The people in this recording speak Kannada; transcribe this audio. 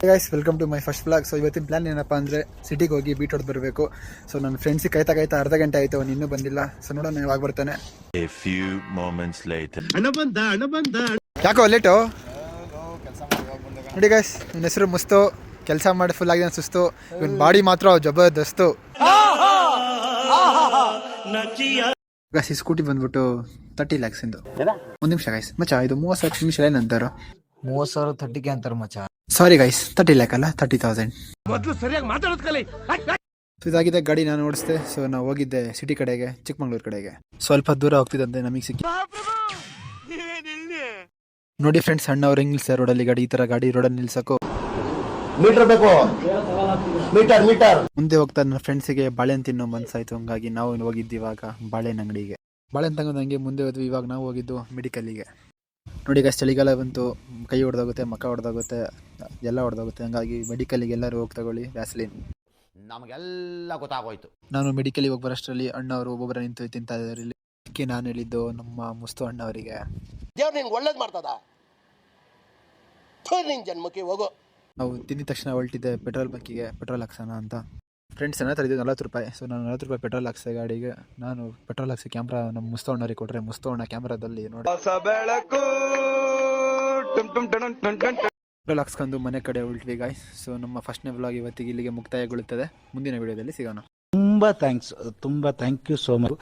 Guys welcome to my first vlog. So ಇವತ್ತಿನ ಪ್ಲಾನ್ ಏನಪ್ಪ ಅಂದರೆ ಸಿಟಿಗೆ ಹೋಗಿ ಬೀಟ್ ಹೊಡೆದು ಬರಬೇಕು. ಸೊ ನನ್ನ ಫ್ರೆಂಡ್ಸಿಗೆ ಕಾಯ್ತಾ ಅರ್ಧ ಗಂಟೆ ಆಯಿತು, ಅವನು ಇನ್ನೂ ಬಂದಿಲ್ಲ. ಸೊ ನೋಡೋಣ ಯಾವಾಗ ಬರ್ತಾನೆ. ಯಾಕೋ ಲೇಟು ನೋಡಿ ಗೈಸ್, ನನ್ನ ಹೆಸರು ಮುಸ್ತು. ಕೆಲಸ ಮಾಡಿ ಫುಲ್ ಆಗಿದೆ ಸುಸ್ತು. ಇವನ್ ಬಾಡಿ ಮಾತ್ರ ಜಬರ್ದಸ್ತು. ಗೈಸ್ ಈ ಸ್ಕೂಟಿ ಬಂದ್ಬಿಟ್ಟು 30 lakhs ಇಂದು. ಒಂದು ನಿಮಿಷ ಗೈಸ್ ಮಚ್ಚಾ, ಇದು 30 ನಿಮಿಷ ಏನಂತಾರೋ 30,000 30ಗೆ ಅಂತಾರ ಮಚ್ಚ. ಸಾರಿ ಗೈಸ್ 30 lakh ಅಲ್ಲ 30,000. ಮೊದಲು ಸರಿಯಾಗಿ ಮಾತಾಡೋದು ಕಲಿ. ಇದಾಗಿದೆ ಗಾಡಿ ನಾನು ಓಡಿಸ್ದೆ. ಸೊ ನಾವು ಹೋಗಿದ್ದೆ ಸಿಟಿ ಕಡೆಗೆ, ಚಿಕ್ಕಮಂಗ್ಳೂರು ಕಡೆಗೆ. ಸ್ವಲ್ಪ ದೂರ ಹೋಗ್ತಿದ್ದಂತೆ ನಮಗೆ ಸಿಕ್ಕಿ. ನೋಡಿ ಫ್ರೆಂಡ್ಸ್, ಅಣ್ಣವ್ರು ಹೆಂಗ್ ನಿಲ್ಸ ರೋಡಲ್ಲಿ ಗಾಡಿ, ಈ ತರ ಗಾಡಿ ರೋಡಲ್ಲಿ ನಿಲ್ಸಕ್ಕೋ ಮೀಟರ್ ಬೇಕು. ಮೀಟರ್ ಮುಂದೆ ಹೋಗ್ತಾ ನನ್ನ ಫ್ರೆಂಡ್ಸಿಗೆ ಬಾಳೆಹಣ್ಣು ತಿನ್ನೋ ಮನ್ಸಾಯ್ತು. ಹಂಗಾಗಿ ನಾವು ಹೋಗಿದ್ದು ಇವಾಗ ಬಾಳೆಹಣ್ಣು ಅಂಗಡಿಗೆ. ಬಾಳೆಹಣ್ಣು ತಗೊಂಡಂಗೆ ಮುಂದೆ ಹೋದ್ವಿ. ಇವಾಗ ನಾವು ಹೋಗಿದ್ದು ಮೆಡಿಕಲ್ಲಿಗೆ. ನೋಡಿ ಈಗ ಚಳಿಗಾಲ ಬಂತು, ಕೈ ಹೊಡೆದೋಗುತ್ತೆ, ಮಕ್ಕ ಹೊಡೆದೋಗುತ್ತೆ, ಎಲ್ಲ ಹೊಡೆದೋಗುತ್ತೆ. ಹಂಗಾಗಿ ಮೆಡಿಕಲ್ಲಿಗೆ ಎಲ್ಲರೂ ಹೋಗಿ ತಗೊಳ್ಳಿ ವ್ಯಾಸ್ಲಿನ್. ನಮಗೆಲ್ಲ ಗೊತ್ತಾಗೋಯ್ತು. ನಾನು ಮೆಡಿಕಲಿಗೆ ಹೋಗಿ ಬರೋಷ್ಟರಲ್ಲಿ ಅಣ್ಣವರು ಒಬ್ಬೊಬ್ಬರ ನಿಂತು ತಿಂತಾ ಇದ್ದಾರೆ. ಅದಕ್ಕೆ ನಾನು ಹೇಳಿದ್ದು ನಮ್ಮ ಮುಸ್ತು ಅಣ್ಣವರಿಗೆ, ದೇವ್ರು ನಿನ್ಗೆ ಒಳ್ಳೇದು ಮಾಡ್ತದ, ನಿನ್ ಜನ್ಮಕ್ಕೆ ಹೋಗು. ನಾವು ತಿಂದಿದ ತಕ್ಷಣ ಹೊಲ್ಟಿದ್ದೆ ಪೆಟ್ರೋಲ್ ಬಂಕಿಗೆ, ಪೆಟ್ರೋಲ್ ಹಾಕ್ಸೋಣ ಅಂತ. ಫ್ರೆಂಡ್ಸ್ ನನ್ನ ಹತ್ರ ಇದ್ದು 40 ರೂಪಾಯಿ. ಸೊ ನಾನು 40 ರೂಪಾಯಿ ಪೆಟ್ರೋಲ್ ಹಾಕ್ಸೆ ಗಾಡಿಗೆ. ನಾನು ಪೆಟ್ರೋಲ್ ಹಾಕ್ಸಿ ಕ್ಯಾಮ್ರಾ ನಮ್ಮ ಮುಸ್ತು ಅಣ್ಣವ್ರಿಗೆ ಕೊಟ್ಟರೆ, ಮುಸ್ತು ಅಣ್ಣ ಕ್ಯಾಮ್ರಾದಲ್ಲಿ ನೋಡಿ ಪೆಟ್ರೋಲ್ ಹಾಕ್ಸ್ಕೊಂಡು ಮನೆ ಕಡೆ ಹೊಲ್ಟ್ವಿ ಗಾಯ್ಸ್. ಸೊ ನಮ್ಮ ಫಸ್ಟ್ನೇ ವ್ಲಾಗ್ ಇವತ್ತಿಗೆ ಇಲ್ಲಿಗೆ ಮುಕ್ತಾಯಗೊಳ್ಳುತ್ತದೆ. ಮುಂದಿನ ವಿಡಿಯೋದಲ್ಲಿ ಸಿಗೋಣ. ತುಂಬಾ ಥ್ಯಾಂಕ್ಸ್, ತುಂಬಾ ಥ್ಯಾಂಕ್ ಯು ಸೋ ಮಚ್.